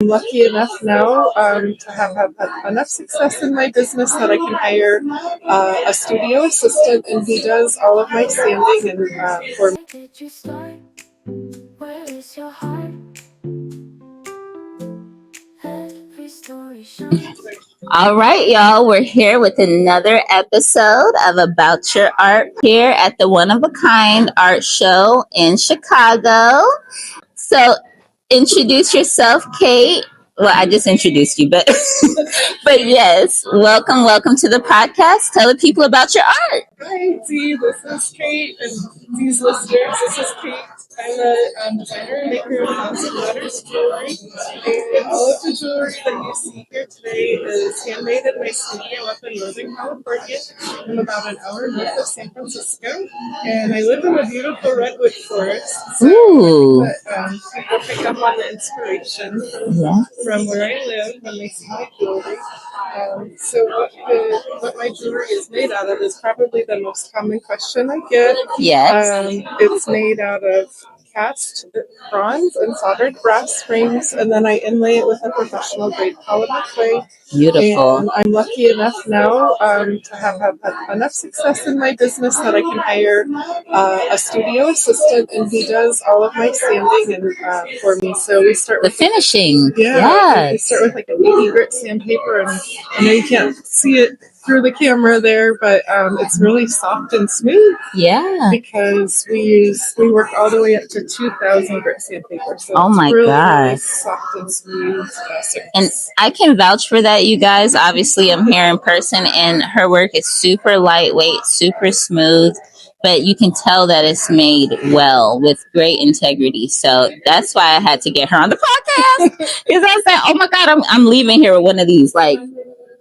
I'm lucky enough now to have had enough success in my business that I can hire a studio assistant, and he does all of my sanding and for me. Did you start? Where is your heart? Every story shines. All right, y'all. We're here with another episode of About Your Art here at the One of a Kind Art Show in Chicago. So, introduce yourself, Kate. Well, I just introduced you, but but yes, welcome to the podcast. Tell the people about your art. Hi, Z. This is Kate, and these listeners, this is Kate. I'm a designer and maker of house and letters jewelry, and all of the jewelry that you see here today is handmade in my studio up in Northern California. I'm about an hour north of San Francisco, and I live in a beautiful redwood forest. So Ooh. people pick up on the inspiration from where I live when they see my jewelry. So what my jewelry is made out of is probably the most common question I get. Yes. It's made out of cast bronze and soldered brass frames, and then I inlay it with a professional grade polymer clay. Beautiful. And I'm lucky enough now to have had enough success in my business that I can hire a studio assistant, and he does all of my sanding and for me. So we start The with finishing. we start with like a baby grit sandpaper, and I know you can't see it through the camera there, but it's really soft and smooth. Yeah. Because we work all the way up to 2,000 grit sandpaper. So oh my really, God. really soft and smooth surface. And I can vouch for that, you guys. Obviously, I'm here in person, and her work is super lightweight, super smooth, but you can tell that it's made well with great integrity. So that's why I had to get her on the podcast. Because I said, oh my God, I'm leaving here with one of these. Like,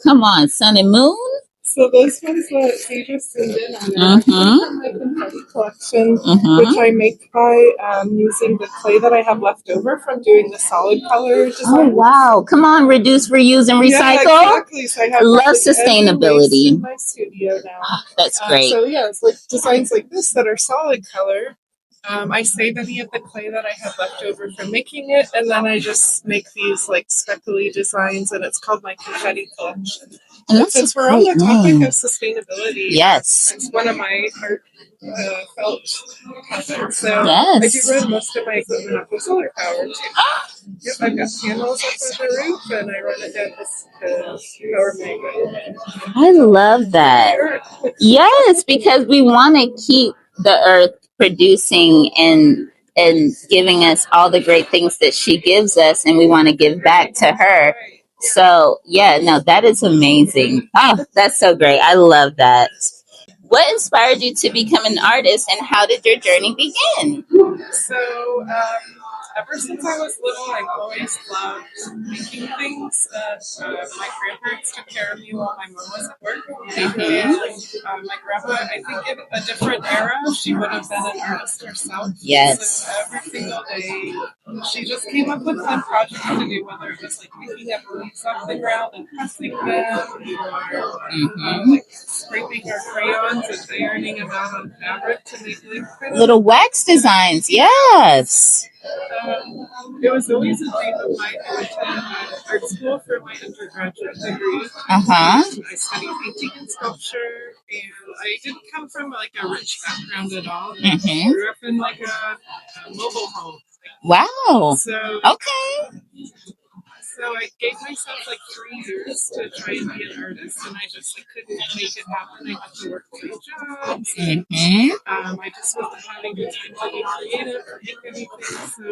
come on, sun and moon. So those ones that they just send in are from my confetti collection, which I make by using the clay that I have left over from doing the solid color design. Oh wow! Come on, reduce, reuse, and recycle. Yeah, exactly. So I have love sustainability in my studio now. That's great. So yeah, it's like designs like this that are solid color. I save any of the clay that I have left over from making it, and then I just make these like speckly designs, and it's called my confetti collection. And since we're on the topic of sustainability, yes, it's one of my felt habits. So I do run most of my equipment off of solar power too. Yep, I've got panels up on the roof, and I run it down to power my equipment. I love that. Yes, because we want to keep the earth producing and giving us all the great things that she gives us, and we want to give back to her. So yeah, no, that is amazing. Oh, that's so great. I love that. What inspired you to become an artist, and how did your journey begin? So, ever since I was little, I've always loved making things. My grandparents took care of me while my mom was at work. And my grandma, I think in a different era, she would have been an artist herself. Yes. So every single day, she just came up with fun projects to do, whether it was like picking up leaves off the ground and pressing them, or like scraping our crayons and ironing them out on fabric to make like little wax designs. Yes. It was always a dream of mine to attend art school for my undergraduate degree. I studied painting and sculpture, and I didn't come from like a rich background at all. I grew up in like a mobile home. Wow. So okay. So I gave myself like 3 years to try and be an artist, and I just couldn't make it happen. I had to work 3 jobs. And, I just wasn't having the time to be creative or make anything. So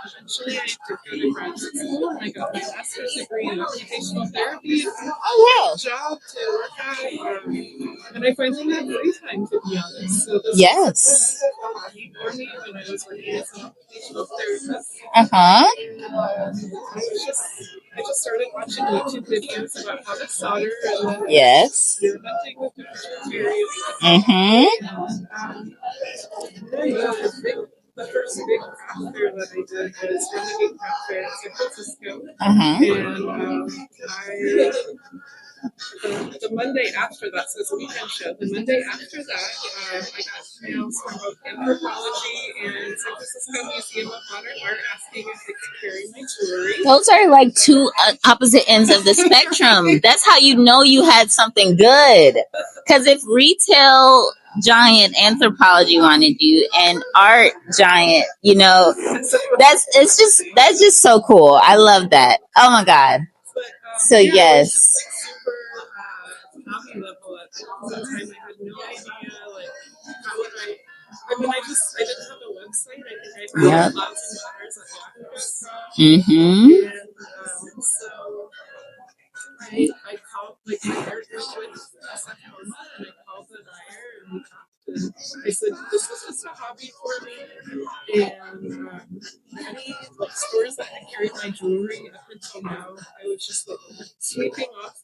eventually I did go to graduate school, and I got my master's degree in occupational therapy. Oh, wow. Job to work at, and I finally had free time, to be honest. So this yes. was a hobby for me when I was working as an occupational therapist. I just started watching YouTube videos about how to solder and then experimenting with different materials. The first big craft fair that I did was Renegade Craft Fair in San Francisco. And the Monday after that, so it's a weekend show. The Monday after that, I got emails from both Anthropology and San Francisco Museum of Modern Art asking if they could carry my jewelry. Those are like two opposite ends of the spectrum. That's how you know you had something good. Because if retail giant Anthropology wanted you and art giant, that's just so cool. I love that. Oh my God. But, So yeah, yes. it was just, like, super hobby level at the time. I had no idea, like, how would I mean, I didn't have a website. I think I had $1,000 at Yahoo. Mm-hmm. And so I called, like, my hair group with a second woman, and I called the buyer and I said, this was just a hobby for me. And any like stores that had carried my jewelry up until now, I was just like sweeping off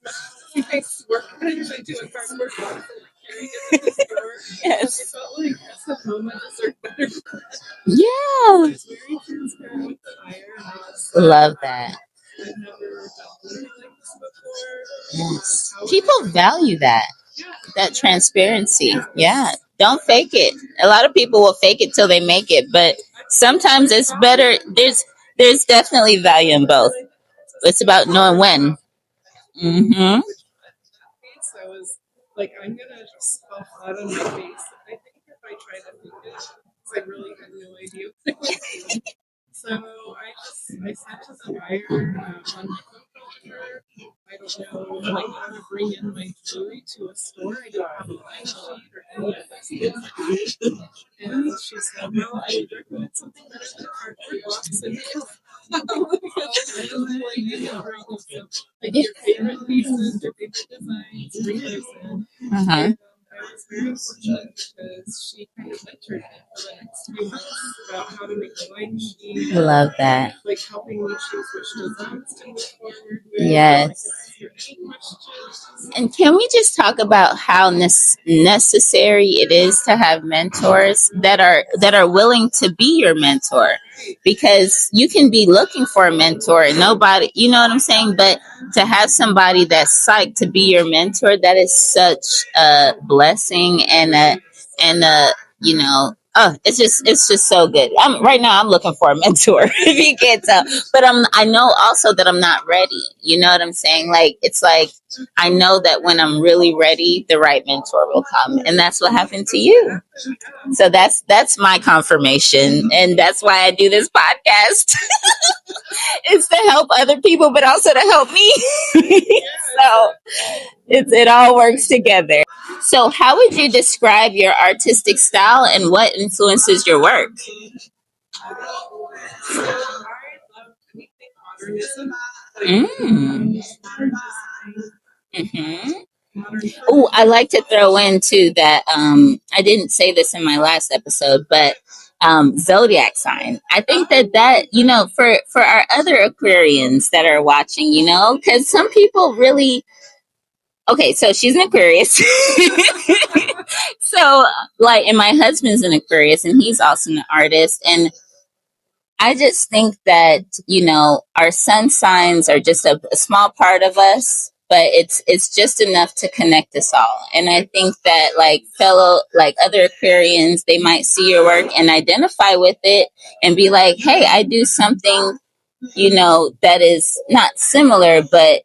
my work that I do in cardboard box and carrying it to the store. Yes. And I felt like at the moment deserved better. Yeah. I was very transparent with the buyer, and I just love that. I've never done anything like this before. Yes. People value that transparency. Yeah. Don't fake it. A lot of people will fake it till they make it, but sometimes it's better. There's definitely value in both. It's about knowing when. Mm-hmm. So I was like, I'm gonna just fall flat on my face. I think if I try to fake it, because I really had no idea what I was doing. So I said to the buyer on my phone calendar, I don't know like how to bring in my jewelry to a store. I don't have a line sheet or any of this. And she said, well, I would recommend something better than a cardboard box. And I was like, you can bring like your favorite pieces, your favorite designs, bring those in. And I was very fortunate because she kind of mentored me for the next few months about how to make a line sheet. Love that. Like helping me choose which designs to move forward with. Yes. And can we just talk about how necessary it is to have mentors that are willing to be your mentor? Because you can be looking for a mentor and nobody, you know what I'm saying? But to have somebody that's psyched to be your mentor, that is such a blessing and a it's just so good. Right now I'm looking for a mentor if you can't tell. But I know also that I'm not ready. You know what I'm saying? Like it's like I know that when I'm really ready, the right mentor will come. And that's what happened to you. So that's my confirmation. And that's why I do this podcast. It's to help other people, but also to help me. So it all works together. So how would you describe your artistic style and what influences your work? Mm-hmm. Oh, I like to throw into that. I didn't say this in my last episode, but zodiac sign. I think that for our other Aquarians that are watching, because some people really. Okay, so she's an Aquarius. So, and my husband's an Aquarius, and he's also an artist, and I just think that, our sun signs are just a small part of us, but it's just enough to connect us all. And I think that other Aquarians, they might see your work and identify with it and be like, hey, I do something, that is not similar, but,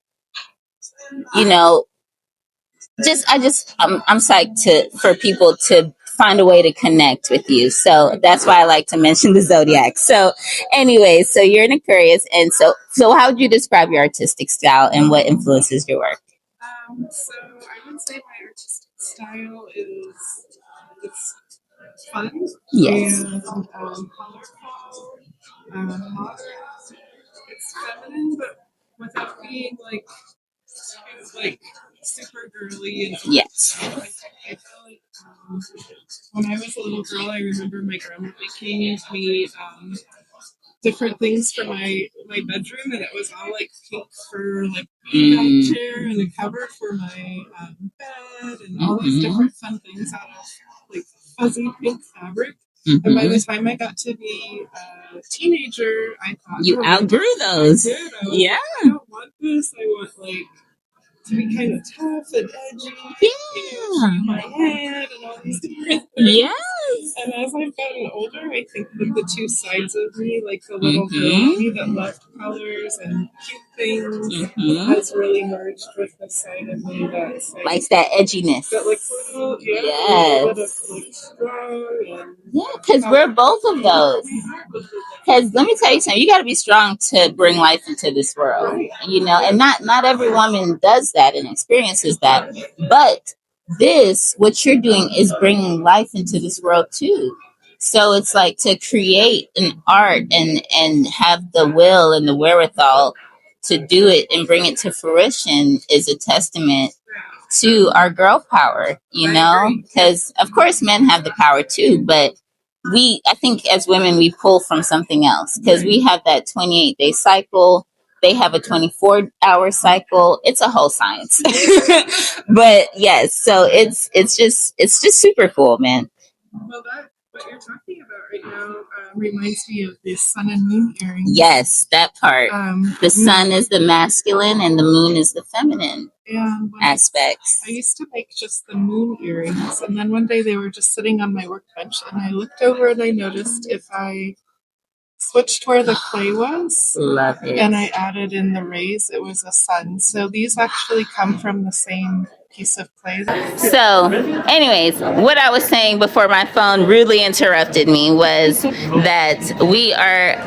I'm psyched for people to find a way to connect with you. So that's why I like to mention the zodiac. So anyway, so you're an Aquarius, and so how would you describe your artistic style and what influences your work? So I would say my artistic style it's fun. Yes. And colorful, modern. It's feminine, but without being like super girly. And yes. I feel like when I was a little girl, I remember my grandma making me different things for my bedroom, and it was all like pink for like a chair and a cover for my bed, and all these different fun things out of like fuzzy pink fabric. Mm-hmm. And by the time I got to be a teenager, I thought you outgrew those. I did. I was like, I don't want this. I want like to be kind of tough and edgy. Yeah. My head and all these different things. Yes. And as I've gotten older, I think that the two sides of me, like the little girl me that loved colors and cute things, has really merged with the side of me that's likes that edginess. That like little, yes. A little bit of like strong and because we're both of those. Because let me tell you something, you got to be strong to bring life into this world, you know, and not every woman does that and experiences that. But what you're doing is bringing life into this world too. So it's like to create an art and have the will and the wherewithal to do it and bring it to fruition is a testament to our girl power, you know, because of course men have the power too, but I think as women, we pull from something else because we have that 28-day cycle. They have a 24-hour cycle. It's a whole science. But yes, so it's just super cool, man. Well, what you're talking about right now reminds me of the sun and moon earrings. Yes, that part. The sun is the masculine and the moon is the feminine aspects. I used to make just the moon earrings, and then one day they were just sitting on my workbench, and I looked over and I noticed if I switched where the clay was, love it, and I added in the rays, it was a sun. So these actually come from the same piece of clay. So, anyways, what I was saying before my phone rudely interrupted me was that we are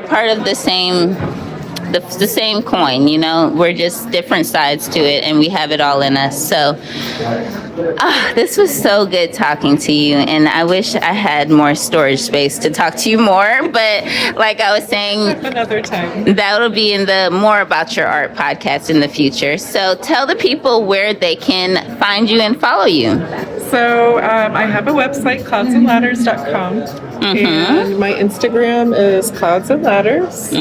part of the same coin, you know. We're just different sides to it, and we have it all in us. So this was so good talking to you, and I wish I had more storage space to talk to you more, but like I was saying, another time, that'll be in the More About Your Art podcast in the future. So tell the people where they can find you and follow you. So I have a website, cloudsandladders.com. And my Instagram is Clouds and Ladders.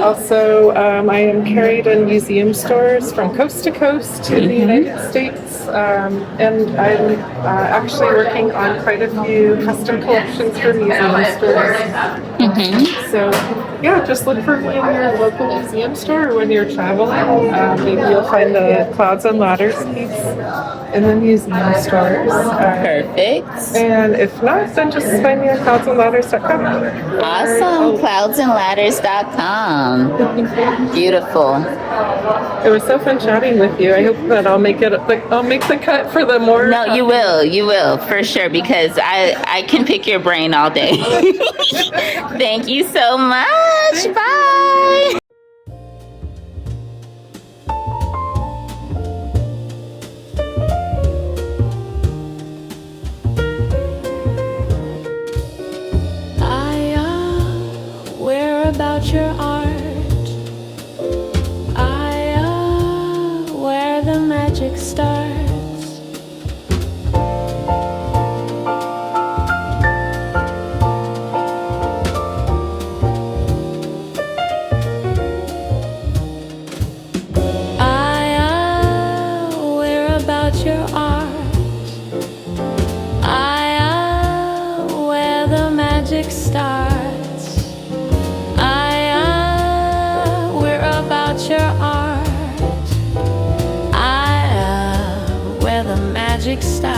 Also, I am carried in museum stores from coast to coast in the United States. And I'm actually working on quite a few custom collections for museum stores. So, yeah, just look for me in your local museum store, or when you're traveling. Maybe you'll find the Clouds and Ladders piece in the museum stores. Perfect. And if not, then just find me at cloudsandladders.com. Awesome. Cloudsandladders.com. Beautiful. It was so fun chatting with you. I hope that I'll make the cut for the more. No, you will for sure, because I can pick your brain all day. Thank you so much. Bye. About your art, where the magic starts. Where about your art, where the magic starts. Your art, where the magic starts.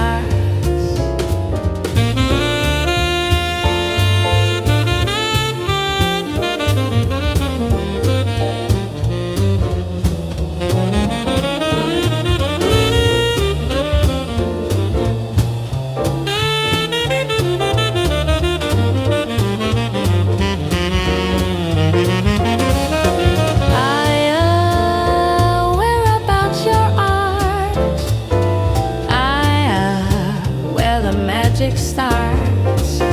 Starts.